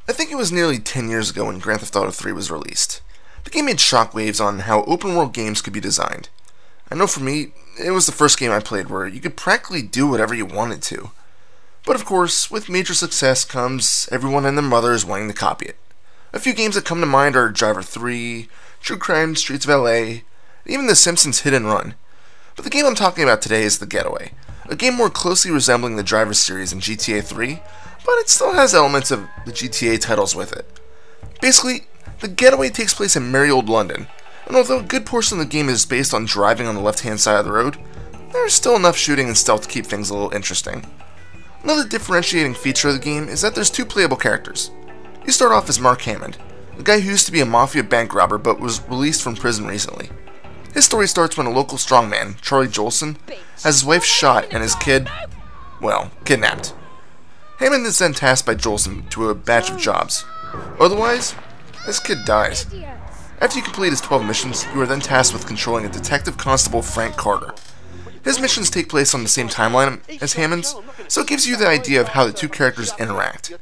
I think it was nearly 10 years ago when Grand Theft Auto 3 was released. The game made shockwaves on how open-world games could be designed. I know for me, it was the first game I played where you could practically do whatever you wanted to. But of course, with major success comes everyone and their mothers wanting to copy it. A few games that come to mind are Driver 3, True Crime, Streets of LA, and even The Simpsons Hit and Run. But the game I'm talking about today is The Getaway, a game more closely resembling the Driver series in GTA 3, but it still has elements of the GTA titles with it. Basically, The Getaway takes place in merry old London, and although a good portion of the game is based on driving on the left-hand side of the road, there's still enough shooting and stealth to keep things a little interesting. Another differentiating feature of the game is that there's two playable characters. You start off as Mark Hammond, a guy who used to be a mafia bank robber but was released from prison recently. His story starts when a local strongman, Charlie Jolson, has his wife shot and his kid, well, kidnapped. Hammond is then tasked by Jolson to a batch of jobs. Otherwise, his kid dies. After you complete his 12 missions, you are then tasked with controlling a detective constable, Frank Carter. His missions take place on the same timeline as Hammond's, so it gives you the idea of how the two characters interact.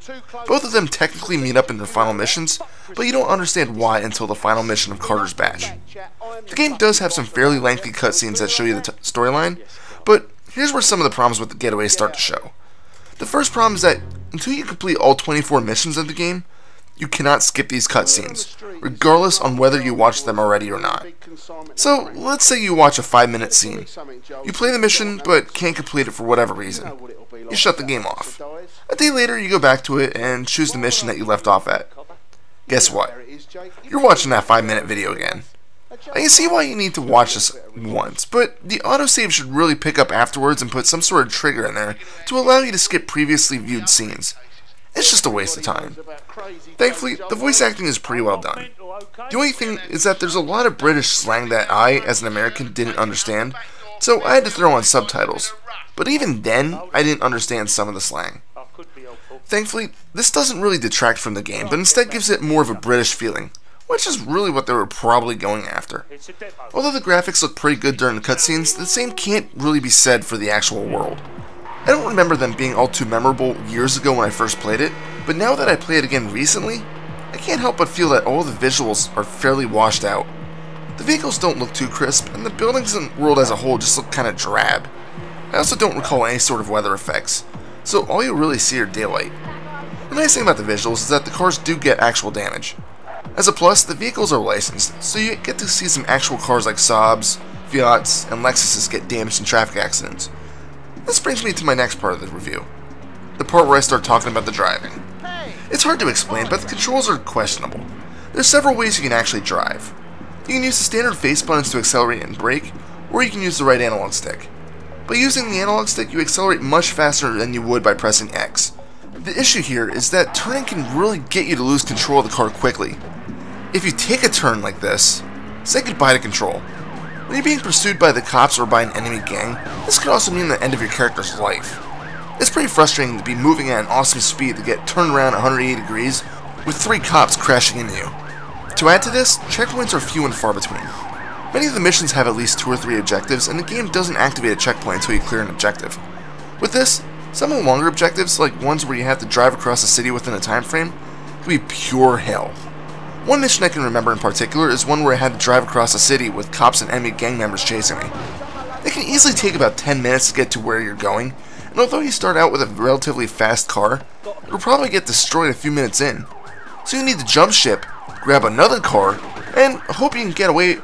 Both of them technically meet up in their final missions, but you don't understand why until the final mission of Carter's batch. The game does have some fairly lengthy cutscenes that show you the storyline, but here's where some of the problems with The Getaway start to show. The first problem is that until you complete all 24 missions of the game, you cannot skip these cutscenes, regardless on whether you watched them already or not. So, let's say you watch a 5-minute scene. You play the mission, but can't complete it for whatever reason. You shut the game off. A day later, you go back to it and choose the mission that you left off at. Guess what? You're watching that 5-minute video again. I can see why you need to watch this once, but the autosave should really pick up afterwards and put some sort of trigger in there to allow you to skip previously viewed scenes. It's just a waste of time. Thankfully, the voice acting is pretty well done. The only thing is that there's a lot of British slang that I, as an American, didn't understand, so I had to throw on subtitles. But even then, I didn't understand some of the slang. Thankfully, this doesn't really detract from the game, but instead gives it more of a British feeling, which is really what they were probably going after. Although the graphics look pretty good during the cutscenes, the same can't really be said for the actual world. I don't remember them being all too memorable years ago when I first played it, but now that I play it again recently, I can't help but feel that all the visuals are fairly washed out. The vehicles don't look too crisp, and the buildings and world as a whole just look kinda drab. I also don't recall any sort of weather effects, so all you really see are daylight. The nice thing about the visuals is that the cars do get actual damage. As a plus, the vehicles are licensed, so you get to see some actual cars like Saabs, Fiats, and Lexuses get damaged in traffic accidents. This brings me to my next part of the review, the part where I start talking about the driving. It's hard to explain, but the controls are questionable. There's several ways you can actually drive. You can use the standard face buttons to accelerate and brake, or you can use the right analog stick. By using the analog stick, you accelerate much faster than you would by pressing X. The issue here is that turning can really get you to lose control of the car quickly. If you take a turn like this, say goodbye to control. When you're being pursued by the cops or by an enemy gang, this could also mean the end of your character's life. It's pretty frustrating to be moving at an awesome speed to get turned around 180 degrees with 3 cops crashing into you. To add to this, checkpoints are few and far between. Many of the missions have at least 2 or 3 objectives, and the game doesn't activate a checkpoint until you clear an objective. With this, some of the longer objectives, like ones where you have to drive across a city within a time frame, can be pure hell. One mission I can remember in particular is one where I had to drive across a city with cops and enemy gang members chasing me. It can easily take about 10 minutes to get to where you're going, and although you start out with a relatively fast car, you'll probably get destroyed a few minutes in. So you need to jump ship, grab another car, and hope you can get away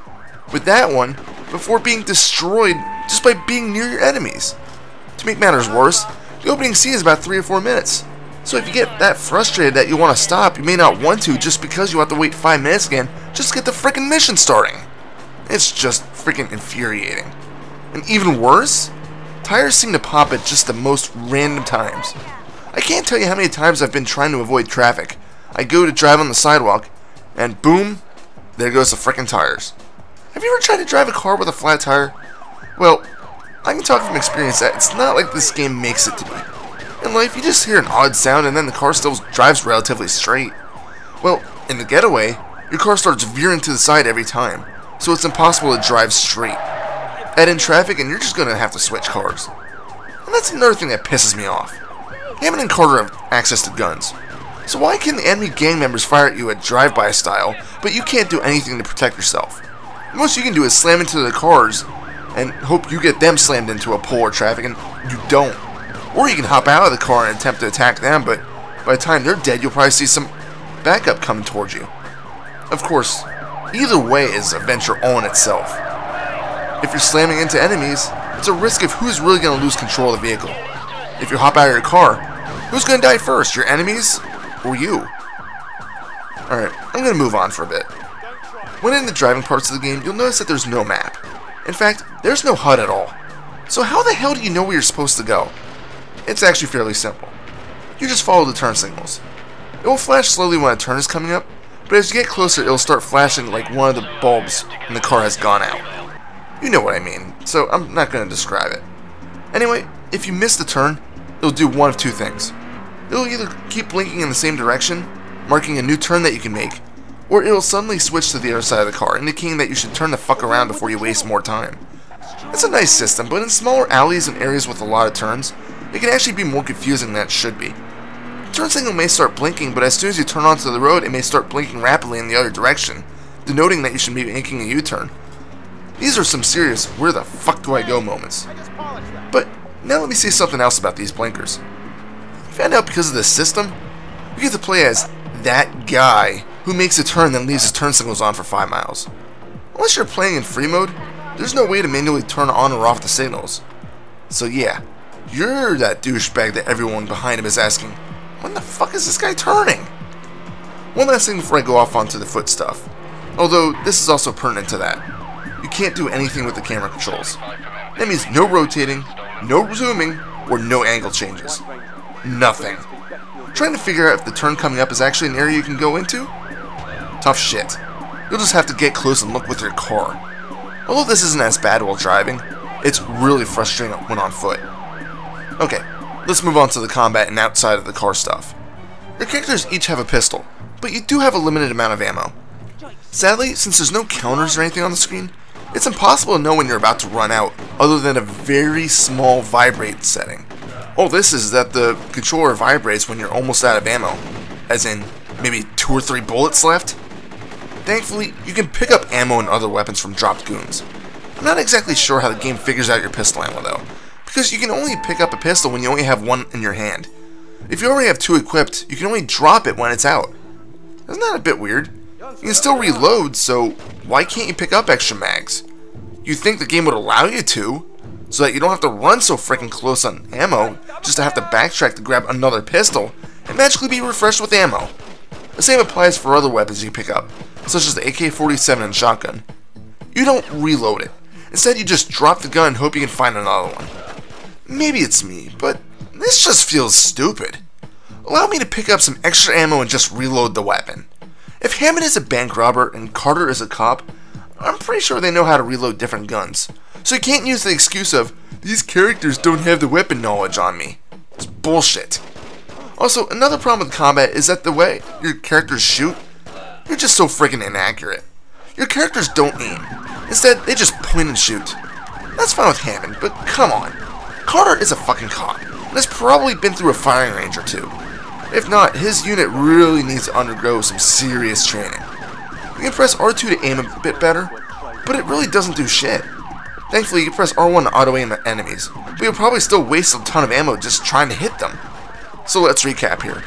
with that one before being destroyed just by being near your enemies. To make matters worse, the opening scene is about 3 or 4 minutes. So if you get that frustrated that you want to stop, you may not want to just because you have to wait 5 minutes again just to get the frickin' mission starting. It's just freaking infuriating. And even worse, tires seem to pop at just the most random times. I can't tell you how many times I've been trying to avoid traffic. I go to drive on the sidewalk, and boom, there goes the frickin' tires. Have you ever tried to drive a car with a flat tire? Well, I can talk from experience that it's not like this game makes it to be. In life, you just hear an odd sound and then the car still drives relatively straight. Well, in The Getaway, your car starts veering to the side every time, so it's impossible to drive straight. Add in traffic and you're just going to have to switch cars. And that's another thing that pisses me off. Hammond and Carter have access to guns. So why can the enemy gang members fire at you at drive-by style, but you can't do anything to protect yourself? The most you can do is slam into the cars and hope you get them slammed into a pole or traffic and you don't. Or you can hop out of the car and attempt to attack them, but by the time they're dead, you'll probably see some backup coming towards you. Of course, either way is a venture all in itself. If you're slamming into enemies, it's a risk of who's really going to lose control of the vehicle. If you hop out of your car, who's going to die first, your enemies or you? Alright, I'm going to move on for a bit. When in the driving parts of the game, you'll notice that there's no map. In fact, there's no HUD at all. So how the hell do you know where you're supposed to go? It's actually fairly simple. You just follow the turn signals. It will flash slowly when a turn is coming up, but as you get closer, it'll start flashing like one of the bulbs when the car has gone out. You know what I mean, so I'm not going to describe it. Anyway, if you miss the turn, it'll do one of two things. It'll either keep blinking in the same direction, marking a new turn that you can make, or it'll suddenly switch to the other side of the car, indicating that you should turn the fuck around before you waste more time. It's a nice system, but in smaller alleys and areas with a lot of turns, it can actually be more confusing than it should be. The turn signal may start blinking, but as soon as you turn onto the road, it may start blinking rapidly in the other direction, denoting that you should be making a U-turn. These are some serious where the fuck do I go moments. But now let me say something else about these blinkers. You found out because of this system, you get to play as that guy who makes a turn then leaves his turn signals on for 5 miles. Unless you're playing in free mode, there's no way to manually turn on or off the signals. So yeah, you're that douchebag that everyone behind him is asking, when the fuck is this guy turning? One last thing before I go off onto the foot stuff. Although, this is also pertinent to that. You can't do anything with the camera controls. That means no rotating, no zooming, or no angle changes. Nothing. Trying to figure out if the turn coming up is actually an area you can go into? Tough shit. You'll just have to get close and look with your car. Although this isn't as bad while driving, it's really frustrating when on foot. Okay, let's move on to the combat and outside of the car stuff. Your characters each have a pistol, but you do have a limited amount of ammo. Sadly, since there's no counters or anything on the screen, it's impossible to know when you're about to run out, other than a very small vibrate setting. All this is that the controller vibrates when you're almost out of ammo, as in maybe 2 or 3 bullets left. Thankfully, you can pick up ammo and other weapons from dropped goons. I'm not exactly sure how the game figures out your pistol ammo though, because you can only pick up a pistol when you only have one in your hand. If you already have 2 equipped, you can only drop it when it's out. Isn't that a bit weird? You can still reload, so why can't you pick up extra mags? You'd think the game would allow you to, so that you don't have to run so freaking close on ammo just to have to backtrack to grab another pistol and magically be refreshed with ammo. The same applies for other weapons you pick up, such as the AK-47 and shotgun. You don't reload it. Instead, you just drop the gun and hope you can find another one. Maybe it's me, but this just feels stupid. Allow me to pick up some extra ammo and just reload the weapon. If Hammond is a bank robber and Carter is a cop, I'm pretty sure they know how to reload different guns. So you can't use the excuse of, these characters don't have the weapon knowledge on me. It's bullshit. Also, another problem with combat is that the way your characters shoot, you're just so freaking inaccurate. Your characters don't aim. Instead, they just point and shoot. That's fine with Hammond, but come on. Carter is a fucking cop, and has probably been through a firing range or 2. If not, his unit really needs to undergo some serious training. You can press R2 to aim a bit better, but it really doesn't do shit. Thankfully, you can press R1 to auto-aim at enemies, but you'll probably still waste a ton of ammo just trying to hit them. So let's recap here.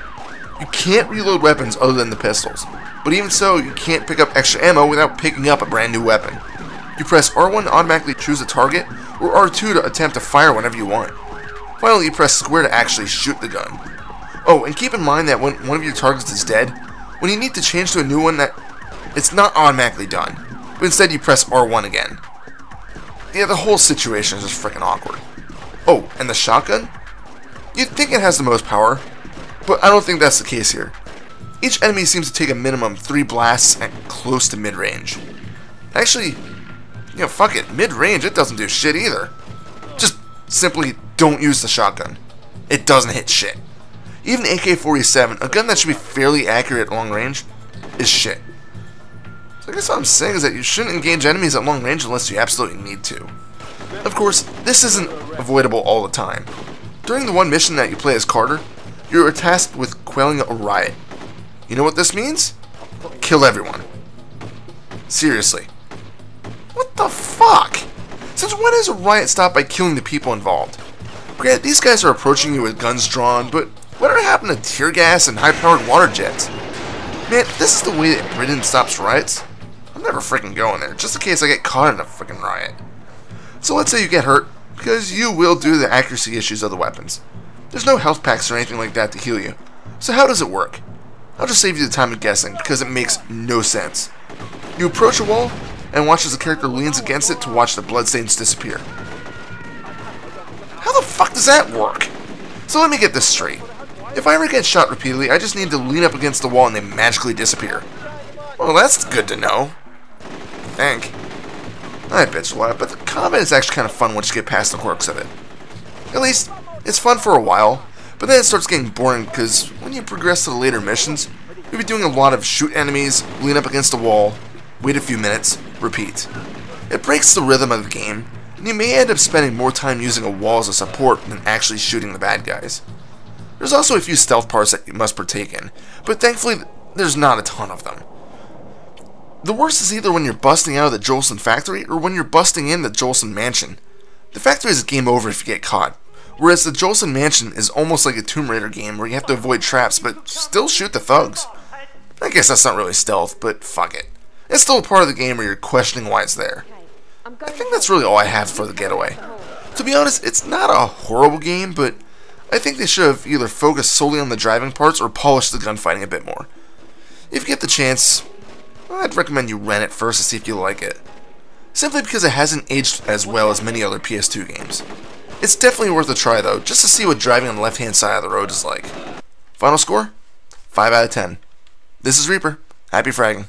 You can't reload weapons other than the pistols, but even so, you can't pick up extra ammo without picking up a brand new weapon. You press R1 to automatically choose a target, or R2 to attempt to fire whenever you want. Finally, you press square to actually shoot the gun. Oh, and keep in mind that when one of your targets is dead, when you need to change to a new one, that it's not automatically done, but instead you press R1 again. Yeah, the whole situation is just freaking awkward. Oh, and the shotgun? You'd think it has the most power, but I don't think that's the case here. Each enemy seems to take a minimum 3 blasts at close to mid-range. Actually, fuck it, mid-range it doesn't do shit either. Just simply don't use the shotgun. It doesn't hit shit. Even AK-47, a gun that should be fairly accurate at long range, is shit. So I guess what I'm saying is that you shouldn't engage enemies at long range unless you absolutely need to. Of course, this isn't avoidable all the time. During the one mission that you play as Carter, you are tasked with quelling a riot, You know what this means? Kill everyone. Seriously. What the fuck? Since when is a riot stopped by killing the people involved? Granted, these guys are approaching you with guns drawn, but whatever happened to tear gas and high-powered water jets? Man, if this is the way that Britain stops riots, I'm never freaking going there, just in case I get caught in a freaking riot. So let's say you get hurt, because you will do the accuracy issues of the weapons. There's no health packs or anything like that to heal you. So how does it work? I'll just save you the time of guessing, because it makes no sense. You approach a wall, and watch as the character leans against it to watch the bloodstains disappear. How the fuck does that work? So let me get this straight. If I ever get shot repeatedly, I just need to lean up against the wall and they magically disappear. Well, that's good to know. I think. I bitch a lot, but the combat is actually kind of fun once you get past the quirks of it. At least, it's fun for a while, but then it starts getting boring because when you progress to the later missions, you'll be doing a lot of shoot enemies, lean up against a wall, wait a few minutes, repeat. It breaks the rhythm of the game, and you may end up spending more time using a wall as a support than actually shooting the bad guys. There's also a few stealth parts that you must partake in, but thankfully there's not a ton of them. The worst is either when you're busting out of the Jolson factory or when you're busting in the Jolson mansion. The factory is game over if you get caught, whereas the Jolson mansion is almost like a Tomb Raider game where you have to avoid traps but still shoot the thugs. I guess that's not really stealth, but fuck it. It's still a part of the game where you're questioning why it's there. I think that's really all I have for the Getaway. To be honest, it's not a horrible game, but I think they should have either focused solely on the driving parts or polished the gunfighting a bit more. If you get the chance, I'd recommend you rent it first to see if you like it. Simply because it hasn't aged as well as many other PS2 games. It's definitely worth a try though, just to see what driving on the left-hand side of the road is like. Final score? 5 out of 10. This is Reaper. Happy fragging.